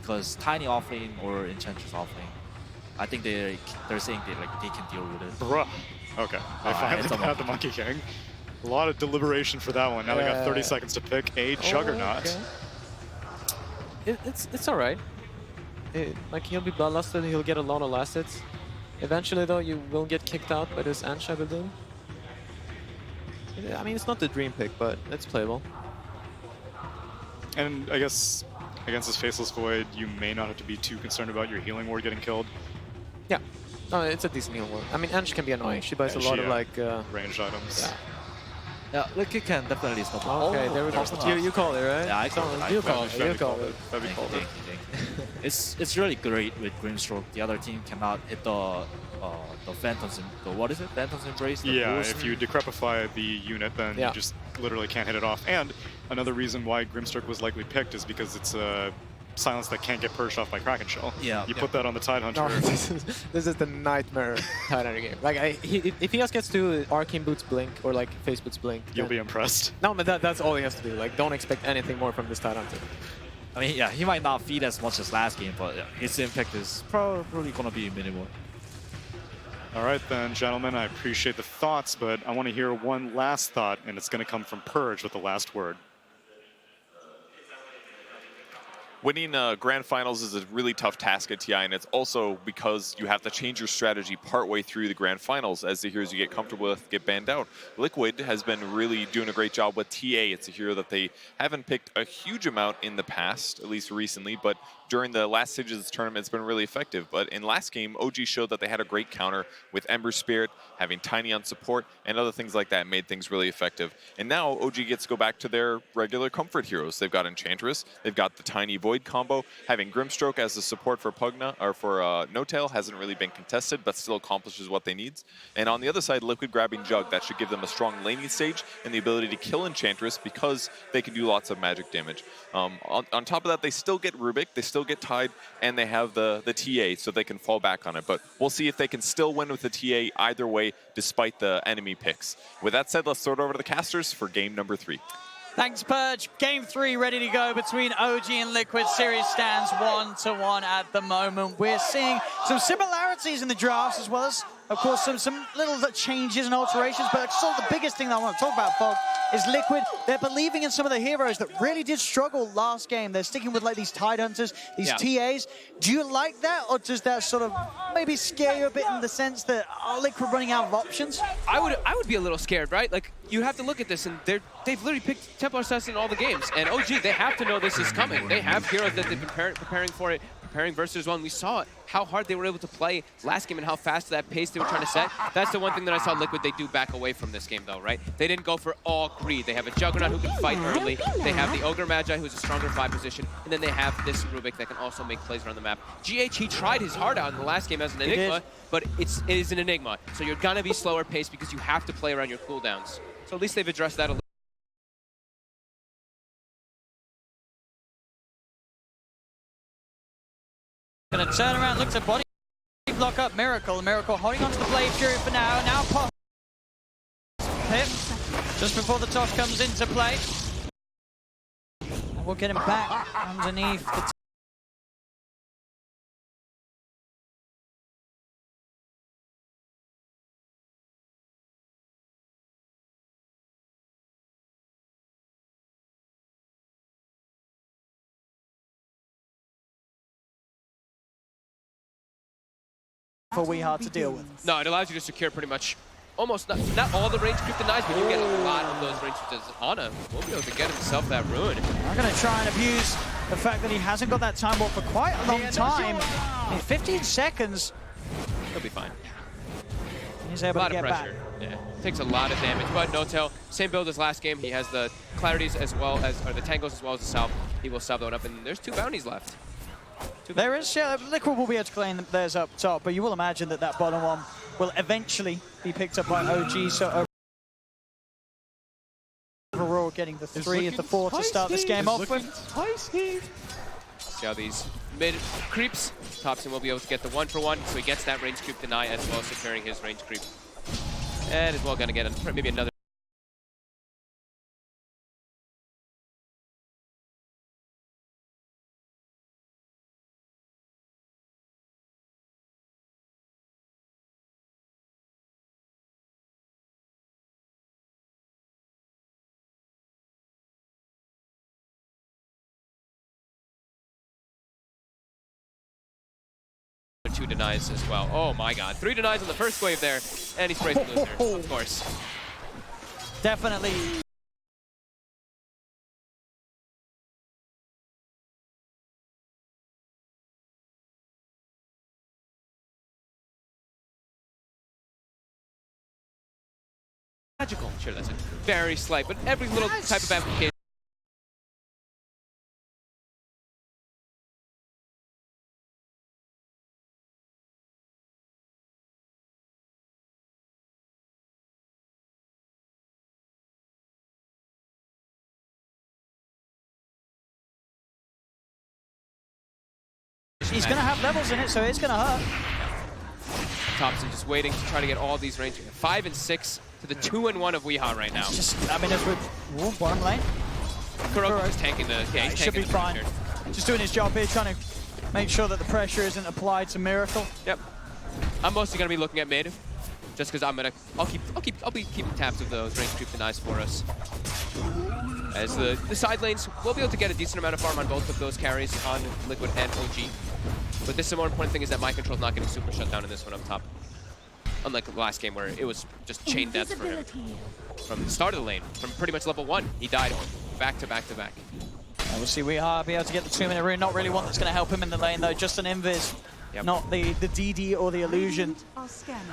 because Tiny offlane or Enchantress offlane, I think they're saying they can deal with it. Bruh. Okay, they finally got the Monkey King. A lot of deliberation for that one. Now they got 30 seconds to pick a Juggernaut. Okay. It's all right. Like, he'll be bloodlusted, he'll get a lot of last hits. Eventually, though, you will get kicked out by this Ansh, I believe. I mean, it's not the dream pick, but it's playable. And I guess against this Faceless Void, you may not have to be too concerned about your healing ward getting killed. Yeah. No, it's a decent healing ward. I mean, Ansh can be annoying. She buys a lot of, like... ranged items. Yeah. Yeah, Liquid can definitely stop. Okay, there we go. You call it, right? Yeah, I call it. You call it. You call it. It's really great with Grimstroke. The other team cannot hit the Phantom's, what is it? Phantom's Embrace? Yeah, if you decrepify the unit, then you just literally can't hit it off. And another reason why Grimstroke was likely picked is because it's a silence that can't get purged off by Kraken Shell. Yeah. You put that on the Tidehunter. No, this is the nightmare Tidehunter game. Like, if he just gets to Arcane Boots Blink or like Face Boots Blink, you'll be impressed. No, but that's all he has to do. Like, don't expect anything more from this Tidehunter. I mean, yeah, he might not feed as much as last game, but his impact is probably going to be minimal. All right then, gentlemen, I appreciate the thoughts, but I want to hear one last thought, and it's going to come from Purge with the last word. Winning Grand Finals is a really tough task at TI, and it's also because you have to change your strategy partway through the Grand Finals as the heroes you get comfortable with get banned out. Liquid has been really doing a great job with TA. It's a hero that they haven't picked a huge amount in the past, at least recently, but during the last stages of this tournament, it's been really effective. But in last game, OG showed that they had a great counter with Ember Spirit, having Tiny on support, and other things like that made things really effective. And now OG gets to go back to their regular comfort heroes. They've got Enchantress, they've got the Tiny Void combo. Having Grimstroke as the support for Pugna, or for No-Tail hasn't really been contested, but still accomplishes what they need. And on the other side, Liquid grabbing Jug. That should give them a strong laning stage and the ability to kill Enchantress because they can do lots of magic damage. On top of that, they still get Rubik, they still get Tide, and they have the TA, so they can fall back on it. But we'll see if they can still win with the TA either way, despite the enemy picks. With that said, let's throw it over to the casters for game number 3. Thanks, Purge. Game 3 ready to go between OG and Liquid. Series stands 1-1 at the moment. We're seeing some similarities in the drafts, as well as, of course, some little changes and alterations. But still, the biggest thing that I want to talk about, Fog, is Liquid. They're believing in some of the heroes that really did struggle last game. They're sticking with like these Tidehunters, these TAs. Do you like that, or does that sort of maybe scare you a bit in the sense that Liquid running out of options? I would be a little scared, right? Like, you have to look at this, and they've literally picked Templar Assassin in all the games. And OG, they have to know this is coming. They have heroes that they've been preparing for it, preparing versus one. We saw it, how hard they were able to play last game and how fast that pace they were trying to set. That's the one thing that I saw Liquid, they do back away from this game though, right? They didn't go for all greed. They have a Juggernaut who can fight early. They have the Ogre Magi who's a stronger 5 position. And then they have this Rubik that can also make plays around the map. GH, he tried his heart out in the last game as an Enigma, but it is an Enigma. So you're gonna be slower paced because you have to play around your cooldowns. So at least they've addressed that a little. Gonna turn around, looks at body block up Miracle. Miracle holding onto the Blade Fury for now. Now pop him just before the toss comes into play. And we'll get him back underneath the for We Hard to deal with. No, it allows you to secure pretty much almost not all the range creep denies, but you get a lot of those range creeps. Ana will be able to get himself that ruin. I'm going to try and abuse the fact that he hasn't got that time warp for quite a long time. In 15 seconds, he'll be fine. He's able to get back. Yeah, takes a lot of damage, but No-Tail, same build as last game. He has the Clarities as well as, or the Tangos as well as the Salve. He will salve that up, and there's 2 bounties left. There is, Liquid will be able to claim theirs up top, but you will imagine that that bottom one will eventually be picked up by OG, so overall getting the 3 of the 4 to start this game off with. See how these mid creeps, Topson will be able to get the 1-for-1, so he gets that range creep deny as well as securing his range creep. And as well gonna get maybe another 2 denies as well. Oh my god, 3 denies on the first wave there, and he sprays the loser, of course. Definitely. Magical. Sure, that's a very slight, but every little type of application. He's going to have levels in it, so it's going to hurt. Topson just waiting to try to get all these range. 5 and 6 to the 2 and 1 of Weehaw right now. Just, I mean, as we're bottom lane. Kuroko is tanking the. Yeah, he's he should be fine. Just doing his job here, trying to make sure that the pressure isn't applied to Miracle. Yep. I'm mostly gonna be looking at mid, just because I'll be keeping tabs of those range creep denies for us. As the side lanes, we'll be able to get a decent amount of farm on both of those carries on Liquid and OG. But this is the more important thing is that my control's not getting super shut down in this one up top. Unlike the last game where it was just chain death for him. From the start of the lane, from pretty much level 1, he died back to back to back. We'll see Weehaw be able to get the 2-minute rune. Not really one that's going to help him in the lane though, just an invis. Yep. Not the DD or the illusion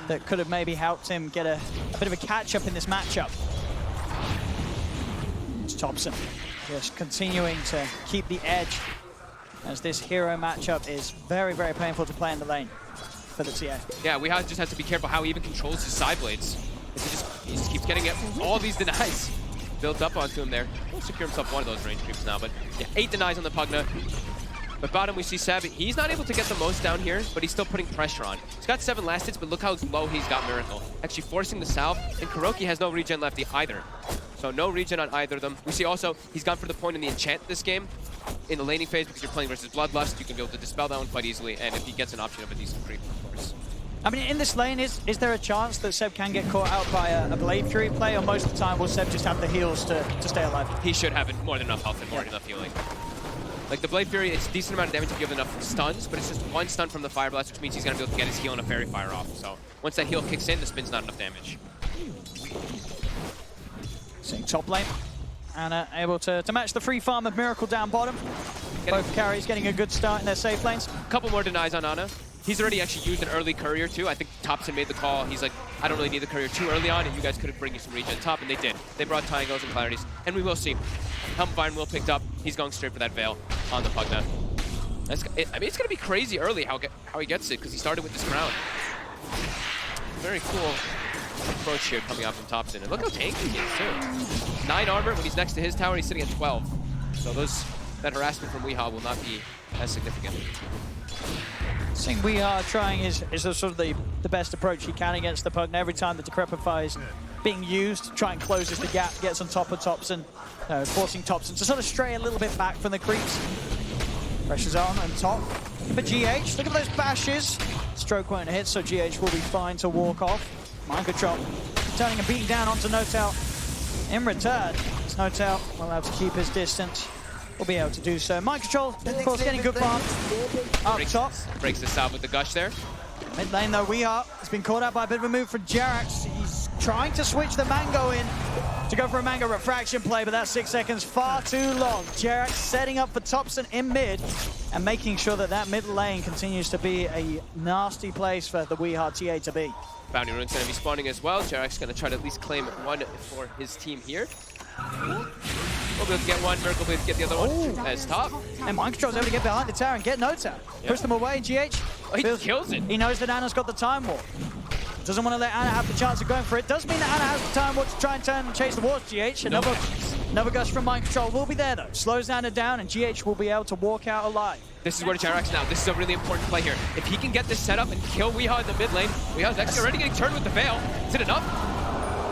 that could have maybe helped him get a bit of a catch-up in this matchup. It's Topson just continuing to keep the edge as this hero matchup is very, very painful to play in the lane for the TA. Yeah, Weehaw just has to be careful how he even controls his side blades. He just keeps getting all these denies built up onto him there. He'll secure himself one of those range creeps now, but yeah, 8 denies on the Pugna. But bottom we see Seb, he's not able to get the most down here, but he's still putting pressure on. He's got 7 last hits, but look how low he's got Miracle. Actually forcing the salve, and Kuroki has no regen left either. So no regen on either of them. We see also, he's gone for the point in the enchant this game, in the laning phase, because you're playing versus Bloodlust, you can be able to dispel that one quite easily, and if he gets an option of a decent creep, of course. I mean, in this lane, is there a chance that Seb can get caught out by a Blade Fury play, or most of the time will Seb just have the heals to stay alive? He should have more than enough health and more than enough healing. Like the Blade Fury, it's a decent amount of damage if you have enough stuns, but it's just 1 stun from the Fire Blast, which means he's going to be able to get his heal and a Fairy Fire off. So once that heal kicks in, the spin's not enough damage. Seeing top lane. Ana able to match the free farm of Miracle down bottom. Both carries getting a good start in their safe lanes. A couple more denies on Ana. He's already actually used an early courier too. I think Topson made the call. He's like, I don't really need the courier too early on, and you guys could bring you some regen top, and they did. They brought triangles and clarities, and we will see. Helm Vine will picked up. He's going straight for that Veil on the Pugna. I mean, it's going to be crazy early how he gets it, because he started with this crown. Very cool approach here coming out from Topson. And look how tanky he is too. 9 armor when he's next to his tower, he's sitting at 12. So that harassment from Weehaw will not be as significant. Seeing Weehaw trying is sort of the best approach he can against the Pugna. Every time the Decrepify is being used, try and closes the gap, gets on top of Topson, forcing Topson to sort of stray a little bit back from the creeps. Pressure's on top for GH. Look at those bashes. Stroke won't hit, so GH will be fine to walk off. Mind control. Turning and beating down onto Notel. In return, it's Notel will have to keep his distance. Will be able to do so. Mind control, of course, getting good farm. Up top. Breaks the salve with the gush there. Mid lane though, Weehaw has been caught out by a bit of a move from Jerax. He's trying to switch the Mango in to go for a Mango refraction play, but that 6 seconds far too long. Jerax setting up for Topson in mid and making sure that mid lane continues to be a nasty place for the Weehaw TA to be. Bounty Rune's going to be spawning as well. Jerax going to try to at least claim 1 for his team here. We'll be able to get 1, Miracle will be able to get the other one as top. And Mind Control's able to get behind the tower and get Notel. Push them away, GH. Oh, he kills it. He knows that Ana's got the time warp. Doesn't want to let Ana have the chance of going for it. Does mean that Ana has the time warp to try and turn and chase the wards, GH. Another gush from Mind Control will be there though. Slows Ana down and GH will be able to walk out alive. This is where Jerax now. This is a really important play here. If he can get this set up and kill Weehaw in the mid lane, Weehaw's actually already getting turned with the Veil. Is it enough?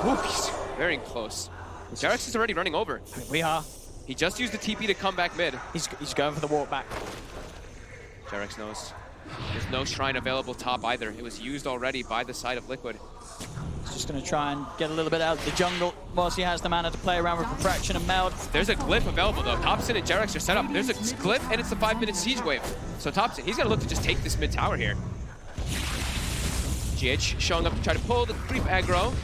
Ooh, he's very close. Jerax is already running over. Weehaw. He just used the TP to come back mid. He's going for the walk back. Jerax knows there's no shrine available top either. It was used already by the side of Liquid. He's just going to try and get a little bit out of the jungle whilst he has the mana to play around with refraction and meld. There's a glyph available though. Topson and Jerax are set up. There's a glyph and it's the 5-minute siege wave. So Topson, he's going to look to just take this mid tower here. GH showing up to try to pull the creep aggro.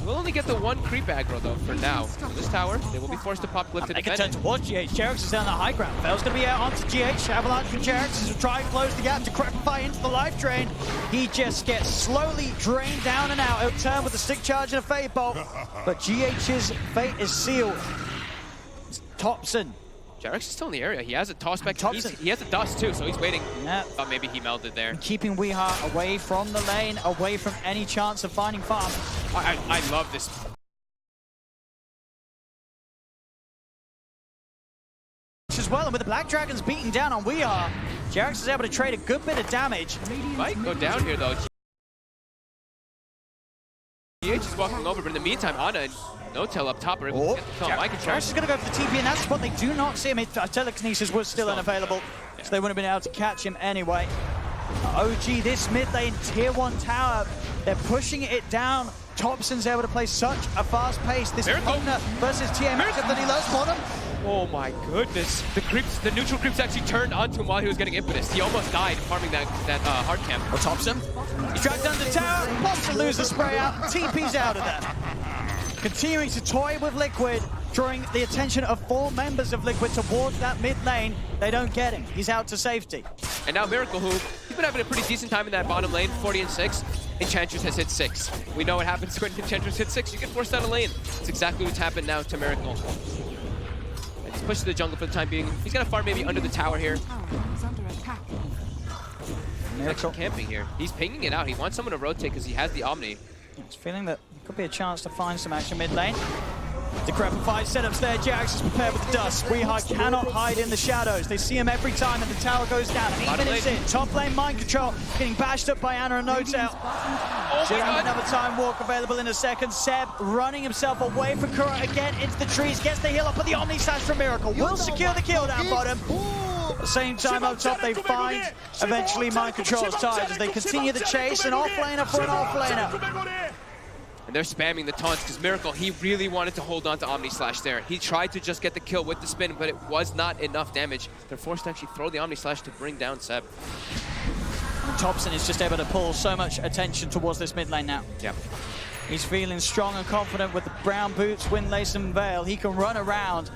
We'll only get the one creep aggro though for now. So this tower, they will be forced to pop glyph to They can turn defend. towards GH. JerAx is down the high ground. Fail's going to be out onto GH. Avalanche from JerAx is to try and close the gap to Crepify into the life drain. He just gets slowly drained down and out. He'll turn with a stick charge and a Fade Bolt. But GH's fate is sealed. It's Topson. JerAx is still in the area. He has a toss back. Topson. He has a dust too, so he's waiting. Yeah. Thought maybe he melded there. Keeping Weeha away from the lane, away from any chance of finding farm. I love this. As well, and with the Black Dragons beating down on Weeha, JerAx is able to trade a good bit of damage. Might go down here though. GH is walking over, but in the meantime, Ana and No-Tail up top are able to get the kill. JerAx is going to go for the TP in that spot. They do not see him. Telekinesis was still unavailable, so they wouldn't have been able to catch him anyway. OG, this mid lane tier 1 tower, they're pushing it down. Topson's able to play such a fast pace. This opponent versus TA matchup that he loves bottom. Oh my goodness. The neutral creeps actually turned onto him while he was getting impetus. He almost died farming that hard camp. Well, Topson, he's dragged down the tower, wants to lose the spray out, TP's out of there. Continuing to toy with Liquid, drawing the attention of 4 members of Liquid towards that mid lane. They don't get him. He's out to safety. And now Miracle, who he's been having a pretty decent time in that bottom lane, 40 and 6. Enchantress has hit 6. We know what happens when Enchantress hits 6. You get forced out of lane. It's exactly what's happened now to Miracle. He's pushed to the jungle for the time being. He's gonna farm maybe under the tower here. Miracle Camping here. He's pinging it out. He wants someone to rotate because he has the Omni. He's feeling that there could be a chance to find some action mid lane. Decrepified setups there. JerAx is prepared with the dust. Weeha cannot hide in the shadows. They see him every time and the tower goes down. 8 minutes in. Top lane mind control. Getting bashed up by Ana and No-Tail. Should have another time walk available in a second. Seb running himself away from Kura again into the trees. Gets the heal up with the Omni Slash from Miracle. Will secure the kill down bottom. At the same time up top they find eventually mind control's tied as they continue the chase. An off-laner for an off-laner. And they're spamming the taunts because Miracle, he really wanted to hold on to Omni Slash there. He tried to just get the kill with the spin, but it was not enough damage. They're forced to actually throw the Omni Slash to bring down Seb. And Topson is just able to pull so much attention towards this mid lane now. Yeah. He's feeling strong and confident with the brown boots, Windlace and Veil. He can run around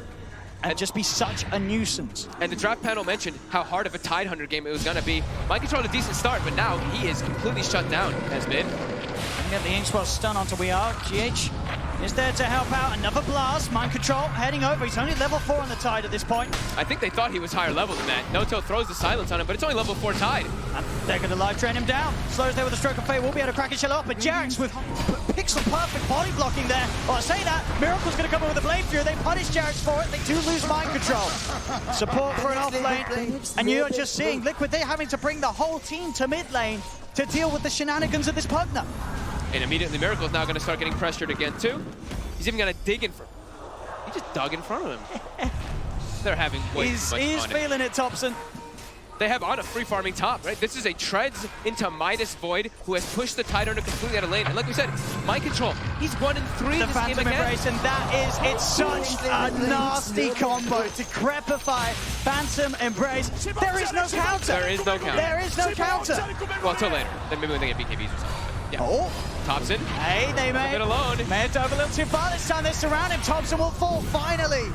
and just be such a nuisance. And the draft panel mentioned how hard of a Tide Hunter game it was going to be. Mind Control had a decent start, but now he is completely shut down as mid. And get the Inkspot stun onto Weeha. GH is there to help out. Another blast. Mind Control heading over. He's only level 4 on the Tide at this point. I think they thought he was higher level than that. No-Tail throws the silence on him, but it's only level 4 Tide. And they're going to live train him down. Slows there with a stroke of fate. Will be able to crack his shell up, but JerAx with pixel perfect body blocking there. Well, I say that. Miracle's going to come in with a Blade Fury. They punish JerAx for it. They do lose Mind Control. Support for an off lane. And you're just seeing Liquid, they're having to bring the whole team to mid lane to deal with the shenanigans of this Pugna. And immediately Miracle's now going to start getting pressured again too. He's even going to dig in front. He just dug in front of him. They're having way too much fun. He's feeling it, Topson. They have Ana free farming top, right? This is a treads into Midas Void who has pushed the Tide Hunter completely out of lane. And like we said, Mind Control, he's 1 in 3 The this game Phantom again. Embrace, and that is, it's such a nasty combo. Decrepify, Phantom Embrace. There is no counter. There is no counter. There is no counter. Well, until later. Then maybe when they get BKBs or something. But yeah. Oh. Topson. Hey, they may it alone. have dove a little too far this time. They surround him. Topson will fall finally.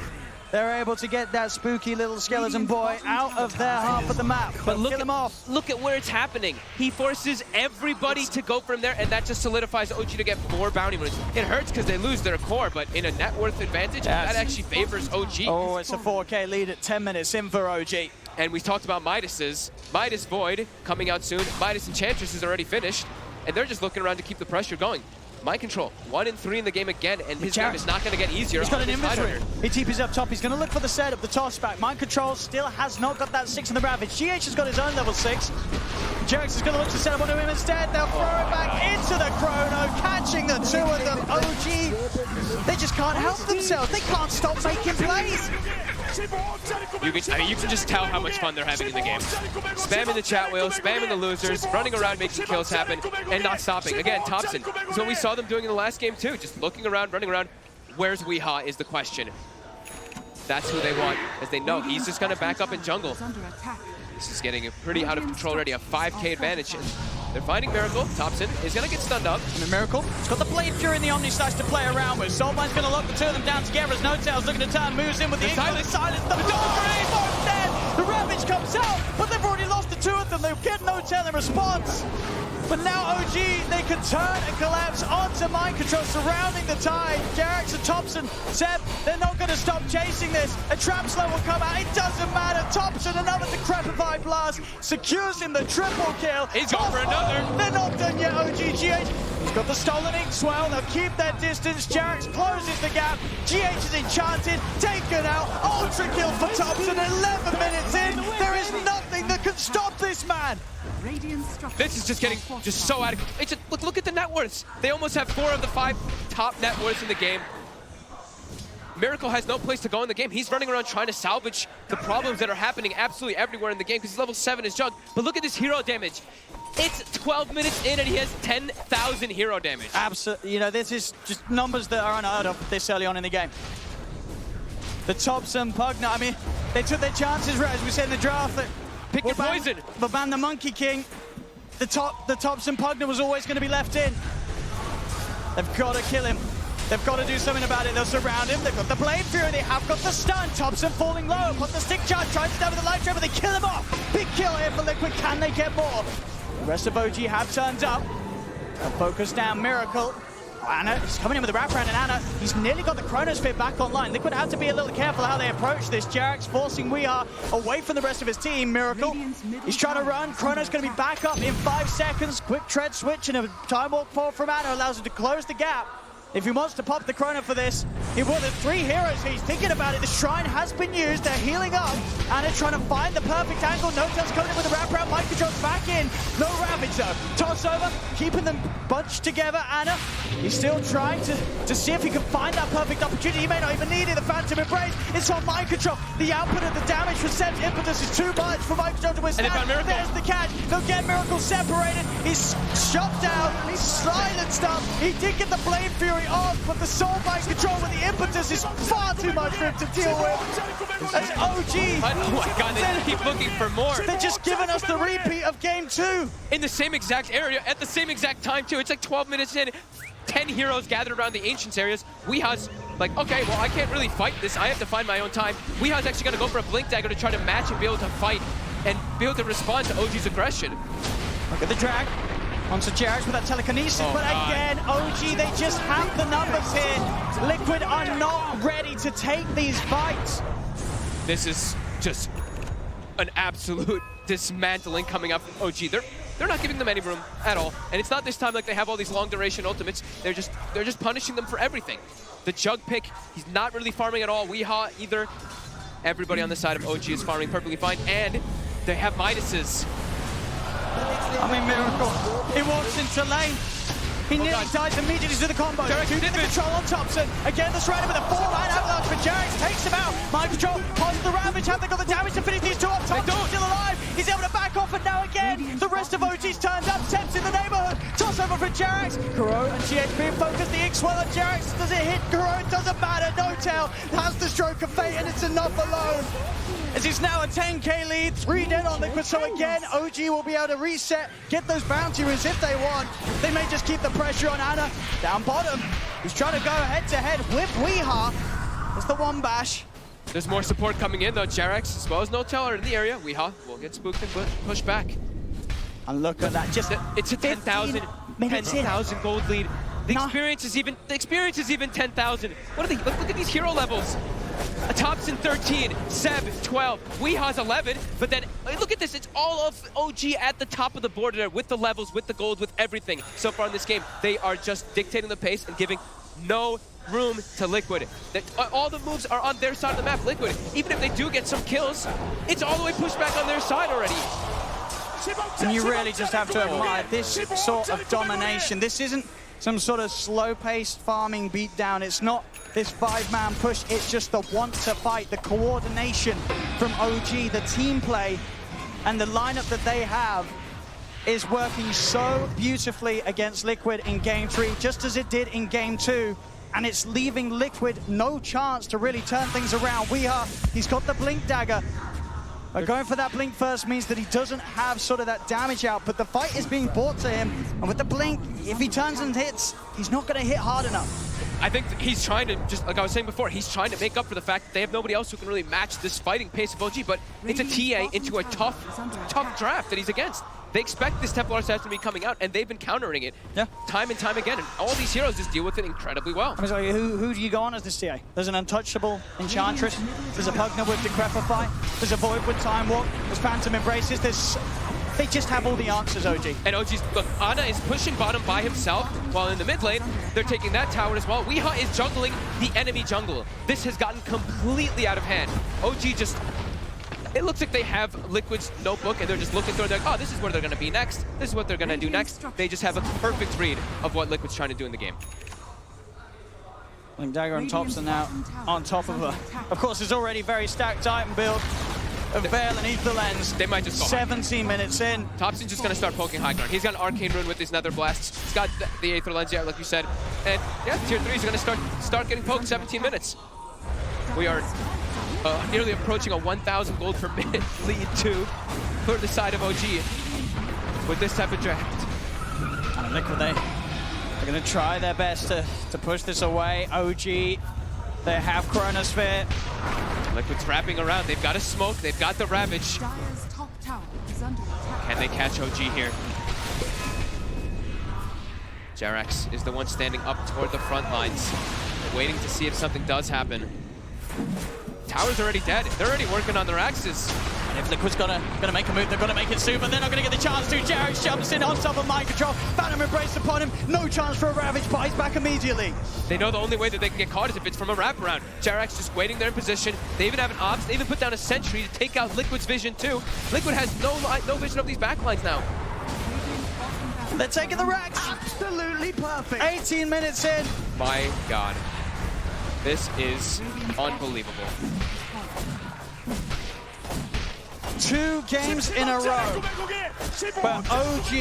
They're able to get that spooky little skeleton boy out of their half of the map. But look kill him off. Look at where it's happening. He forces everybody to go from there, and that just solidifies OG to get 4 bounty winners. It hurts because they lose their core, but in a net worth advantage, that actually favors OG. Oh, it's a 4K lead at 10 minutes in for OG. And we talked about Midas's. Midas Void coming out soon. Midas Enchantress is already finished, and they're just looking around to keep the pressure going. Mind Control, 1 in 3 in the game again, and his game is not going to get easier. He's got an inventory. He TP's up top. He's going to look for the setup, the toss back. Mind Control still has not got that 6 in the Ravage. GH has got his own level 6. JerAx is going to look to set up onto him instead. They'll throw it back into the Chrono, catching the 2 of them. OG, they just can't help themselves. They can't stop making plays. You can just tell how much fun they're having in the game. Spamming the chat wheel, spamming the losers, running around, making kills happen, and not stopping. Again, Topson. It's what we saw them doing in the last game too. Just looking around, running around. Where's Weeha is the question. That's who they want, as they know he's just going to back up in jungle. This is getting pretty out of control already. A 5K advantage. They're finding Miracle. Topson is going to get stunned up. And Miracle, he's got the Blade Fury and the Omni Slash to play around with. Soulbind's going to lock the two of them down together as No-Tail's looking to turn, moves in with the silence. silence. The Valkyrie, both dead. The Ravage comes out, but they've already lost the two of them. They'll get No-Tail in response. But now OG, they can turn and collapse onto Mind Control surrounding the TI. JerAx and Topson, Seb, they're not going to stop chasing this. A trap slow will come out, it doesn't matter. Topson, another Decrepify blast, secures him the triple kill. He's going for another. They're not done yet, OGGH. He's got the stolen ink swell, they'll keep their distance. JerAx closes the gap. GH is enchanted, taken out. Ultra kill for Topson, 11 minutes in. There is nothing that can stop this man. This is just getting so out of control. It's just, look at the net worths. They almost have 4 of the 5 top net worths in the game. Miracle has no place to go in the game. He's running around trying to salvage the problems that are happening absolutely everywhere in the game because he's level 7 as Jug. But look at this hero damage. It's 12 minutes in and he has 10,000 hero damage. Absolutely. You know, this is just numbers that are unheard of this early on in the game. The Topson Pugner, I mean, they took their chances, right, as we said in the draft. Pick your poison. But ban the Monkey King. The Topson Pugner was always going to be left in. They've got to kill him. They've got to do something about it. They'll surround him. They've got the Blade Fury. They have got the stun. Topson falling low. Put the stick charge. Tries to down with the light trap, but they kill him off. Big kill here for Liquid. Can they get more? The rest of OG have turned up. They'll focus down Miracle. Ana is coming in with the wraparound, and Ana, he's nearly got the Chronosphere back online. Liquid have to be a little careful how they approach this. JerAx forcing Weehaw away from the rest of his team. Miracle, he's trying to run. Chrono's going to be back up in 5 seconds. Quick tread switch and a time walk forward from Ana allows him to close the gap. If he wants to pop the Chrono for this, he will. There's 3 heroes. He's thinking about it. The Shrine has been used. They're healing up. Ana trying to find the perfect angle. No-Tail's coming in with the wraparound. Mind Control's back in. No Ravage though. Toss over, keeping them bunched together. Ana, he's still trying to see if he can find that perfect opportunity. He may not even need it. The Phantom Embrace. It's on Mind Control. The output of the damage for Seb's impetus is too much for Mind Control to withstand. There's the catch. They'll get Miracle separated. He's shot down. He's silenced up. He did get the Blade Fury off, but the Soul Mind Control with the impetus is far too much for him to deal with. As OG. Oh my god, they keep looking for more. They're just giving us the repeat of game 2. In the same exact area, at the same exact time too. It's like 12 minutes in, 10 heroes gathered around the Ancients areas. Weehaw's like, okay, well I can't really fight this. I have to find my own time. Weehaw's actually gonna go for a Blink Dagger to try to match and be able to fight and be able to respond to OG's aggression. Look at the drag. Onto JerAx with that telekinesis, but again, OG, they just have the numbers here. Liquid are not ready to take these fights. This is just an absolute dismantling coming up from OG. They're not giving them any room at all, and it's not this time like they have all these long duration ultimates. They're just punishing them for everything. The Jug pick, he's not really farming at all. Weehaw either. Everybody on the side of OG is farming perfectly fine, and they have minuses. I mean, Miracle, he walks into lane. He nearly dies immediately to the combo. JerAx the control on Topson. Again, the Strider with a 4-line avalanche for JerAx. Takes him out. Mind Control, pause the Ravage. Have they got the damage to finish these two off? Topson's still alive. He's able to back off, and now again, the rest of OG's turned up. Seb's in the neighborhood. Toss over for JerAx. Kuro and GH being focused. The Ink Swell on JerAx. Does it hit Kuro? It doesn't matter. No-Tail has the stroke of fate, and it's enough alone. As it's now a 10k lead, 3 dead on Liquid, so again, OG will be able to reset, get those bounty runes if they want. They may just keep the pressure on Ana. Down bottom, he's trying to go head-to-head with Weehaw. It's the one bash. There's more support coming in though. JerAx as well as No-Tail are in the area. Weehaw will get spooked and push back. And look at that, just it's a 10,000 gold lead. The experience is even 10,000. What are they? Look at these hero levels. A Topson 13, Seb 12, Weehaw's 11, but then look at this, it's all of OG at the top of the board there with the levels, with the gold, with everything. So far in this game, they are just dictating the pace and giving no room to Liquid. All the moves are on their side of the map. Liquid, even if they do get some kills, it's all the way pushed back on their side already. And you really just have to admire this sort of domination. This isn't some sort of slow-paced farming beatdown. It's not this 5-man push. It's just the want to fight, the coordination from OG, the team play, and the lineup that they have is working so beautifully against Liquid in Game 3, just as it did in Game 2. And it's leaving Liquid no chance to really turn things around. Weehaw, he's got the Blink Dagger. Going for that blink first means that he doesn't have sort of that damage output. The fight is being brought to him, and with the blink, if he turns and hits, he's not going to hit hard enough. I think he's trying to, just like I was saying before, he's trying to make up for the fact that they have nobody else who can really match this fighting pace of OG, but it's a TA into a tough draft that he's against. They expect this Templar Assassin to be coming out, and they've been countering it time and time again, and all these heroes just deal with it incredibly well. I mean, sorry, who do you go on as this TA? There's an Untouchable Enchantress, there's a Pugna with Decrepify, there's a Void with Time Walk, there's Phantom Embraces, they just have all the answers, OG. And OG's, look, Ana is pushing bottom by himself, while in the mid lane, they're taking that tower as well. Weeha is jungling the enemy jungle. This has gotten completely out of hand. OG just, it looks like they have Liquid's notebook and they're just looking through and they're like, oh, this is where they're going to be next. This is what they're going to do next. They just have a perfect read of what Liquid's trying to do in the game. Dagger and Topson now on top of her. Of course, there's already very stacked item build of Veil and Ether Lens. They might just go 17 minutes in. Topson's just going to start poking high ground. He's got an Arcane Rune with his Nether Blasts. He's got the Aether Lens, yeah, like you said. And yeah, tier 3 is going to start getting poked 17 minutes. We are nearly approaching a 1,000 gold per minute lead too for the side of OG with this type of draft. And Liquid, they're going to try their best to push this away. OG, they have Chronosphere. Liquid's wrapping around. They've got a smoke. They've got the Ravage. Can they catch OG here? HyperX is the one standing up toward the front lines, waiting to see if something does happen. Tower's already dead. They're already working on their axes. And if Liquid's gonna make a move, they're gonna make it soon, but they're not gonna get the chance to. HyperX jumps in on top of mind control. Phantom Embrace upon him. No chance for a Ravage, but he's back immediately. They know the only way that they can get caught is if it's from a wraparound. HyperX just waiting there in position. They even have an Ops. They even put down a sentry to take out Liquid's vision too. Liquid has no vision of these backlines now. They're taking the racks. Absolutely perfect. 18 minutes in. My God. This is unbelievable. 2 games in a row where OG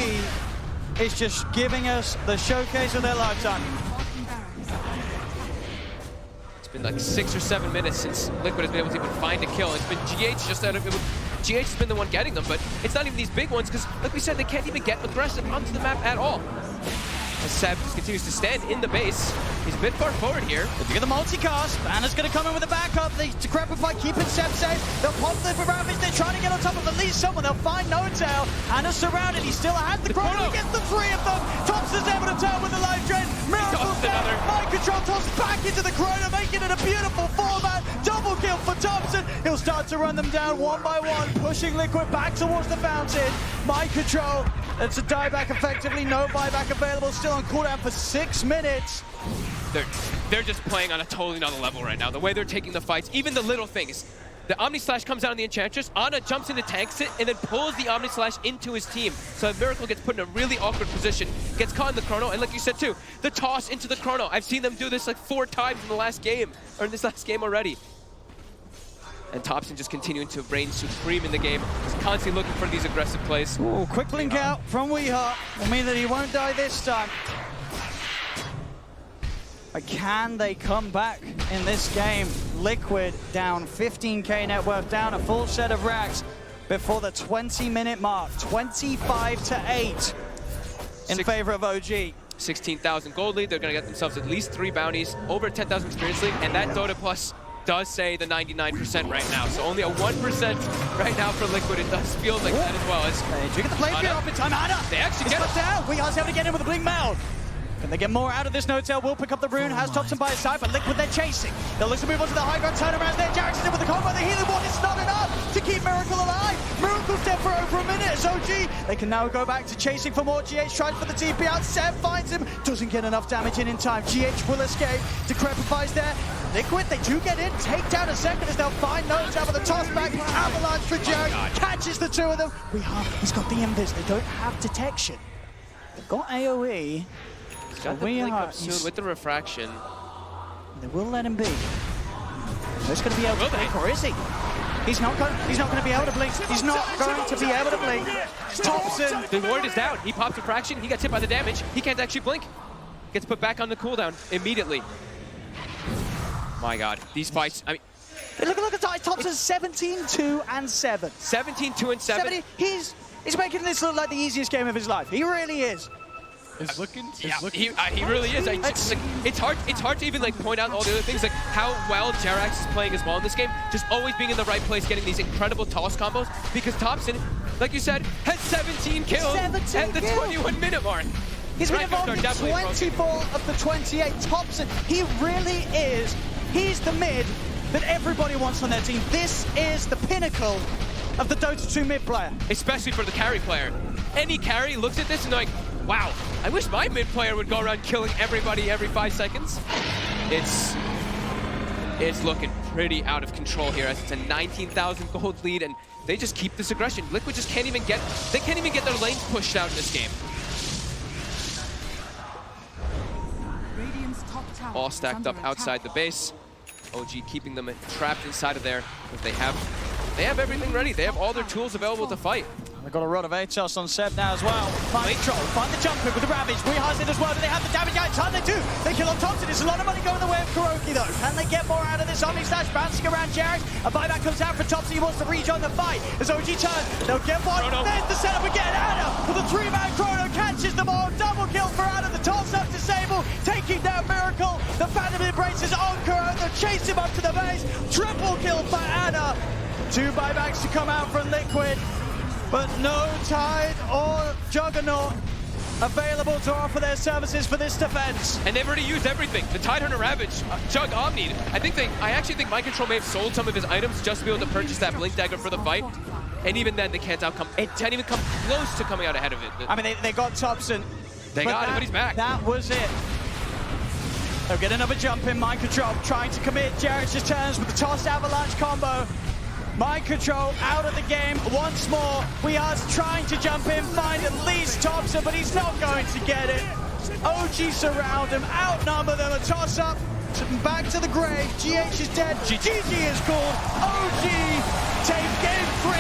is just giving us the showcase of their lifetime. It's been like 6 or 7 minutes since Liquid has been able to even find a kill. It's been GH just out of it. GH has been the one getting them, but it's not even these big ones because, like we said, they can't even get aggressive onto the map at all. As Seb just continues to stand in the base. He's a bit far forward here. If you get the multicast, Anna's going to come in with a backup. They Decrepify, keeping Seb safe. They'll pop the Ravage. They're trying to get on top of at least someone. They'll find No Tail. Anna's surrounded. He still has the chrono. He gets the 3 of them. Topson's able to turn with the life drain. Miracle's there. Mind control tossed back into the chrono, making it a beautiful 4-man double kill for Topson. He'll start to run them down one by one, pushing Liquid back towards the fountain. Mind control. It's a dieback effectively. No buyback available. Still on cooldown for 6 minutes. They're just playing on a totally another level right now. The way they're taking the fights, even the little things. The Omni Slash comes out on the Enchantress. Ana jumps into tanks it and then pulls the Omni Slash into his team. So Miracle gets put in a really awkward position, gets caught in the chrono, and like you said too, the toss into the chrono. I've seen them do this like 4 times in the last game, or in this last game already. And Topson just continuing to reign supreme in the game, just constantly looking for these aggressive plays. Ooh, quick blink out from Weeha will mean that he won't die this time. But can they come back in this game? Liquid down 15k net worth, down a full set of racks before the 20-minute mark. 25-8 in favor of OG. 16,000 gold lead. They're going to get themselves at least 3 bounties, over 10,000 experience league, and that Dota Plus does say the 99% right now. So only a 1% right now for Liquid. It does feel like that as well. Do you get the play up in time? Ana! They actually get it down. Weeha's able to get in with a blink meld. Can they get more out of this? No Tail will pick up the rune, has Topson by his side, but Liquid they're chasing. They'll look to move on to the high ground turnaround there. HyperX is in with the combo. The healing ward is not enough to keep Miracle alive. Miracle's dead for over a minute. It's OG. They can now go back to chasing for more. GH tries for the TP out. Seb finds him. Doesn't get enough damage in time. GH will escape. Decrepify's there. Liquid, they do get in. Take down a second as they'll find No Tail with a toss back. Avalanche for HyperX. Catches the 2 of them. He's got the invis. They don't have detection. They've got AoE. Got the blink up soon with the refraction. They will let him be. He's going to be able to blink, or is he? He's not going to be able to blink. He's not going to be able to blink. Topson. The ward is down. He pops refraction. He gets hit by the damage. He can't actually blink. Gets put back on the cooldown immediately. My God, these fights. I mean, Look at Topson, 17-2 and 7. 17-2 and 7. He's making this look like the easiest game of his life. He really is. He's looking. He really is. It's hard to even like point out all the other things, like how well GeForce is playing as well in this game. Just always being in the right place, getting these incredible toss combos. Because Topson, like you said, has 17 kills at the 21-minute mark. He's been involved in 24 of the 28. Topson, he really is. He's the mid that everybody wants on their team. This is the pinnacle of the Dota 2 mid player. Especially for the carry player. Any carry looks at this and like, wow, I wish my mid player would go around killing everybody every 5 seconds. It's looking pretty out of control here as it's a 19,000 gold lead and they just keep this aggression. Liquid just can't even get their lanes pushed out in this game. All stacked up outside the base. OG keeping them trapped inside of there. But they have everything ready. They have all their tools available to fight. They've got a run of ATOS on Seb now as well. Control, find the jump hook with the Ravage. Rehaz it as well. Do they have the damage? Yeah, time they do. They kill on Topson. It's a lot of money going the way of Kuroki though. Can they get more out of this Omni Slash bouncing around Jarek? A buyback comes out for Topson. He wants to rejoin the fight. As OG turns, they'll get one. There's the setup again. Anna with a 3-man chrono catches them all. Double kill for Anna. The toss up disable, taking down Miracle. The Phantom embraces on Kuro. They'll chase him up to the base. Triple kill for Anna. 2 buybacks to come out from Liquid. But no Tide or Juggernaut available to offer their services for this defense. And they've already used everything. The Tidehunter Ravage, Jug Omni. I actually think Mind Control may have sold some of his items just to be able to purchase that Blink Dagger for the fight. And even then, they can't outcome. It can't even come close to coming out ahead of it. I mean, they got Topson. They got him, but he's back. That was it. They'll get another jump in. Mind Control trying to commit. Jarek just turns with the toss avalanche combo. Mind Control out of the game once more. We are trying to jump in, find at least Topson, but he's not going to get it. OG surround him, outnumber them, a toss up, back to the grave. GH is dead, GG is called. OG take game 3,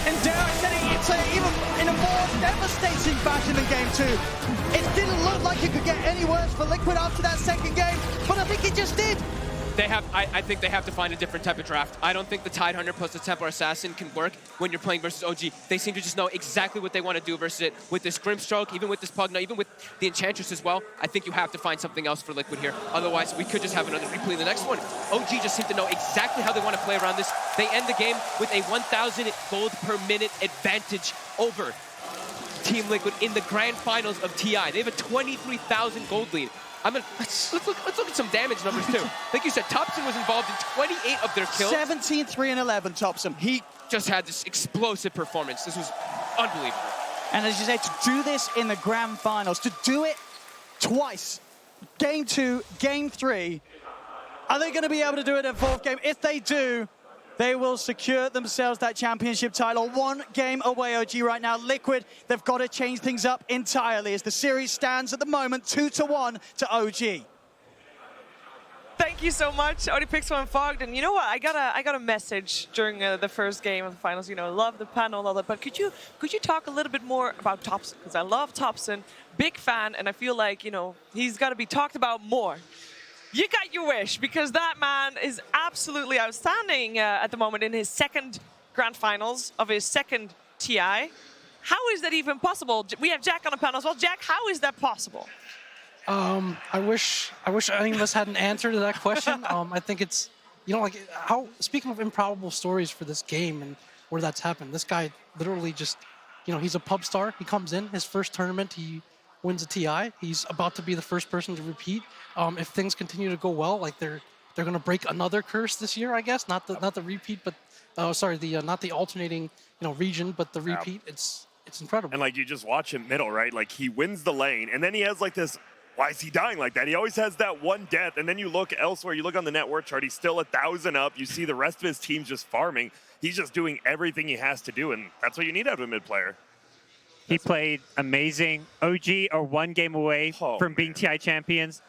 and Derek said it's even in a more devastating fashion than game 2. It didn't look like it could get any worse for Liquid after that second game, but I think it just did. I think they have to find a different type of draft. I don't think the Tidehunter plus the Templar Assassin can work when you're playing versus OG. They seem to just know exactly what they want to do versus it. With this Grimstroke, even with this Pugna, even with the Enchantress as well, I think you have to find something else for Liquid here. Otherwise, we could just have another replay in the next one. OG just seem to know exactly how they want to play around this. They end the game with a 1,000 gold per minute advantage over Team Liquid in the grand finals of TI. They have a 23,000 gold lead. Let's look at some damage numbers too. Like you said, Topson was involved in 28 of their kills. 17, 3, and 11, Topson. He just had this explosive performance. This was unbelievable. And as you said, to do this in the grand finals, to do it twice, game 2, game 3, are they going to be able to do it at 4th game? If they do, they will secure themselves that championship title. 1 game away, OG right now. Liquid, they've got to change things up entirely as the series stands at the moment 2-1 to OG. Thank you so much, Odipixel and Fogged. And you know what? I got a message during the first game of the finals. You know, love the panel, all that. But could you talk a little bit more about Topson? Because I love Topson, big fan, and I feel like he's got to be talked about more. You got your wish, because that man is absolutely outstanding at the moment in his 2nd grand finals of his 2nd TI. How is that even possible? We have Jack on the panel as well. Jack, how is that possible? I wish any of us had an answer to that question. I think it's, speaking of improbable stories for this game and where that's happened, this guy literally just, he's a pub star. He comes in, his first tournament, he wins a TI. He's about to be the first person to repeat. If things continue to go well, like they're going to break another curse this year, I guess. Not the repeat, but not the alternating region, but the repeat. It's incredible. And like you just watch him middle, right? Like he wins the lane, and then he has like this. Why is he dying like that? He always has that one death, and then you look elsewhere. You look on the net worth chart. He's still 1,000 up. You see the rest of his team just farming. He's just doing everything he has to do, and that's what you need out of a mid player. He played amazing. OG are 1 game away from being TI champions.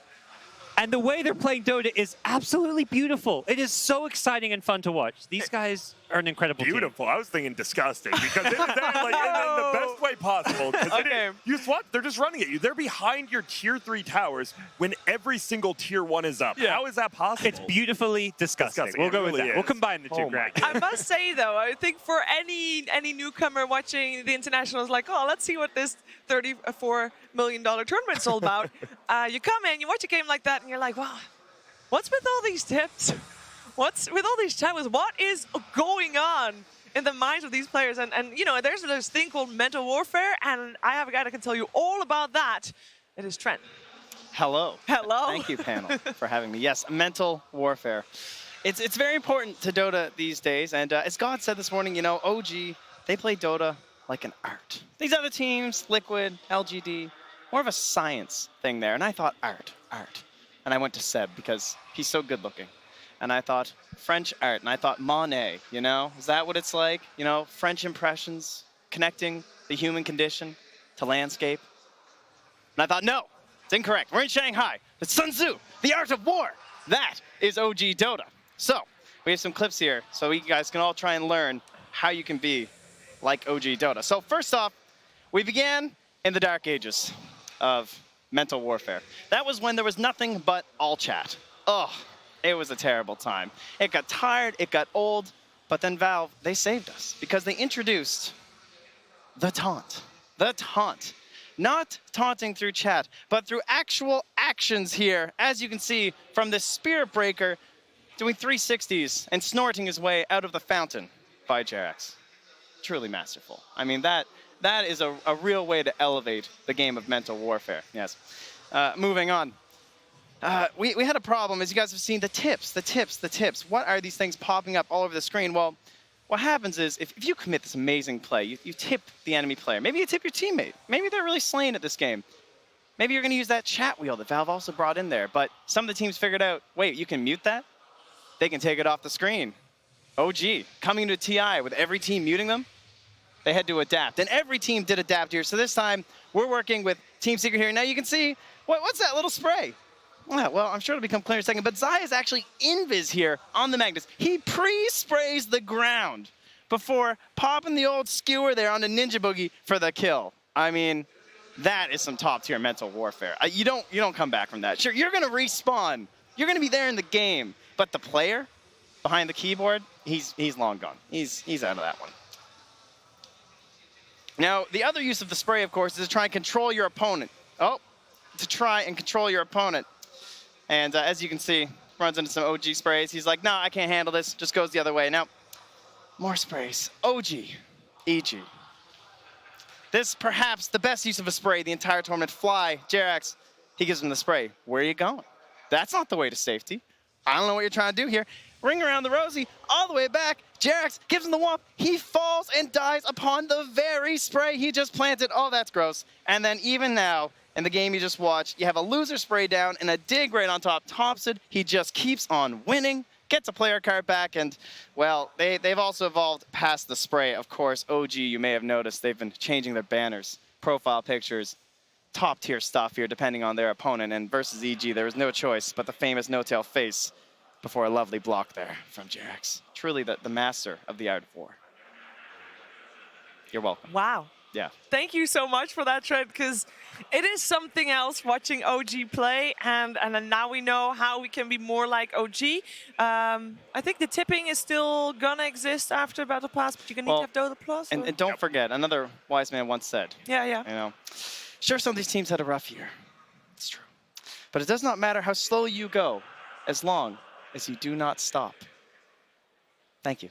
And the way they're playing Dota is absolutely beautiful. It is so exciting and fun to watch. These guys an incredible team. Beautiful. I was thinking disgusting because it is that, like, in the best way possible. Okay. You swap, they're just running at you. They're behind your tier 3 towers when every single tier 1 is up. Yeah. How is that possible? It's beautifully disgusting. Disgusting. We'll It go with really that. We'll is. combine the two, Oh my Greg. I must say though, I think for any newcomer watching the internationals, like, oh, let's see what this $34 million tournament's all about. You come in, you watch a game like that, and you're like, wow, what's with all these tips? What's with all these towers? What is going on in the minds of these players? And you know, there's this thing called mental warfare, and I have a guy that can tell you all about that. It is Trent. Hello. Hello. Thank you, panel, for having me. Yes, mental warfare. It's very important to Dota these days, and as God said this morning, you know, OG, they play Dota like an art. These other teams, Liquid, LGD, more of a science thing there, and I thought art. And I went to Seb because he's so good looking. And I thought French art, and I thought Monet, you know? Is that what it's like? You know, French impressions, connecting the human condition to landscape. And I thought, no, it's incorrect. We're in Shanghai. It's Sun Tzu, the art of war. That is OG Dota. So, we have some clips here so you guys can all try and learn how you can be like OG Dota. So first off, we began in the dark ages of mental warfare. That was when there was nothing but all chat. Oh, it was a terrible time. It got tired, it got old, but then Valve, they saved us because they introduced the taunt. The taunt. Not taunting through chat, but through actual actions here, as you can see from this Spirit Breaker doing 360s and snorting his way out of the fountain by GeForce. Truly masterful. I mean, that is a real way to elevate the game of mental warfare. Yes. Moving on. We had a problem, as you guys have seen, the tips. What are these things popping up all over the screen? Well, what happens is, if you commit this amazing play, you tip the enemy player. Maybe you tip your teammate. Maybe they're really slaying at this game. Maybe you're going to use that chat wheel that Valve also brought in there. But some of the teams figured out, wait, you can mute that? They can take it off the screen. OG, coming to TI with every team muting them, they had to adapt. And every team did adapt here. So this time, we're working with Team Secret here. Now you can see, what's that little spray? Yeah, well, I'm sure it'll become clear in a second, but Zai is actually invis here on the Magnus. He pre-sprays the ground before popping the old skewer there on the Ninja Boogie for the kill. I mean, that is some top-tier mental warfare. You don't come back from that. Sure, you're going to respawn. You're going to be there in the game, but the player behind the keyboard, he's long gone. He's out of that one. Now, the other use of the spray, of course, is to try and control your opponent. And as you can see, runs into some OG sprays. He's like, no, I can't handle this. Just goes the other way. Now, more sprays. OG, EG. This perhaps the best use of a spray the entire tournament. Fly, GeForce, he gives him the spray. Where are you going? That's not the way to safety. I don't know what you're trying to do here. Ring around the rosy, all the way back. GeForce gives him the womp. He falls and dies upon the very spray he just planted. Oh, that's gross. And then even now, in the game you just watched, you have a loser spray down and a dig right on top. Topson, he just keeps on winning, gets a player card back, and, well, they've also evolved past the spray. Of course, OG, you may have noticed, they've been changing their banners, profile pictures, top-tier stuff here, depending on their opponent. And versus EG, there was no choice but the famous no-tail face before a lovely block there from GeForce. Truly the master of the art of war. You're welcome. Wow. Yeah. Thank you so much for that, Trent, because it is something else watching OG play, and now we know how we can be more like OG. I think the tipping is still going to exist after Battle Pass, but you're going to need to have Dota Plus. And don't forget, another wise man once said, yeah. You know, sure, some of these teams had a rough year. It's true. But it does not matter how slow you go, as long as you do not stop. Thank you.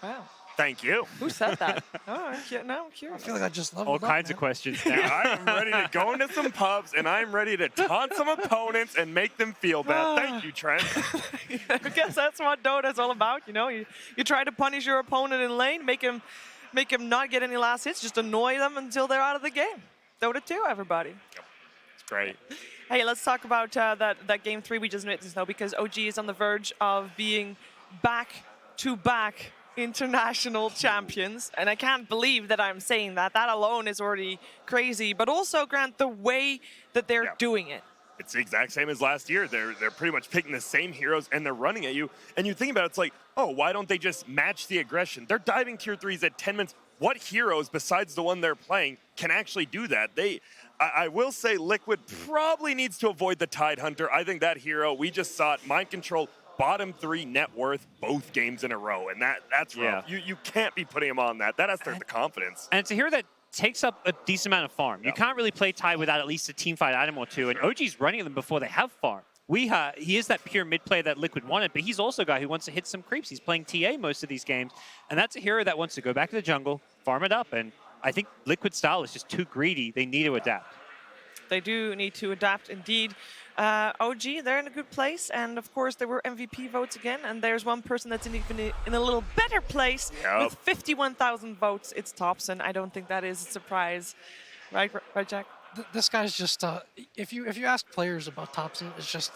Wow. Thank you. Who said that? Oh, now I'm curious. I feel like I just leveled All up, kinds man. of questions now. I am ready to go into some pubs, and I'm ready to taunt some opponents and make them feel bad. Thank you, Trent. I guess that's what Dota is all about. You know, you try to punish your opponent in lane, make him not get any last hits, just annoy them until they're out of the game. Dota 2, everybody. It's great. Hey, let's talk about that game 3 we just witnessed now, because OG is on the verge of being back-to-back international champions, and I can't believe that I'm saying that. That alone is already crazy, but also, Grant, the way that they're doing it. it's the exact same as last year. They're pretty much picking the same heroes and they're running at you. And you think about it, it's like, oh, why don't they just match the aggression? They're diving tier 3s at 10 minutes. What heroes besides the one they're playing can actually do that? I will say Liquid probably needs to avoid the Tide Hunter. I think that hero, we just saw it, mind control, bottom 3 net worth both games in a row. And that's rough. You can't be putting him on that. That has to hurt the confidence. And it's a hero that takes up a decent amount of farm. You can't really play Tide without at least a teamfight item or two, and OG's running them before they have farm. He is that pure mid player that Liquid wanted, but he's also a guy who wants to hit some creeps. He's playing TA most of these games, and that's a hero that wants to go back to the jungle, farm it up, and I think Liquid style is just too greedy. They need to adapt. They do need to adapt indeed. OG, they're in a good place, and of course there were MVP votes again, and there's one person that's even in a little better place with 51,000 votes. It's Topson. I don't think that is a surprise, right, Jack? This guy's just if you ask players about Topson, it's just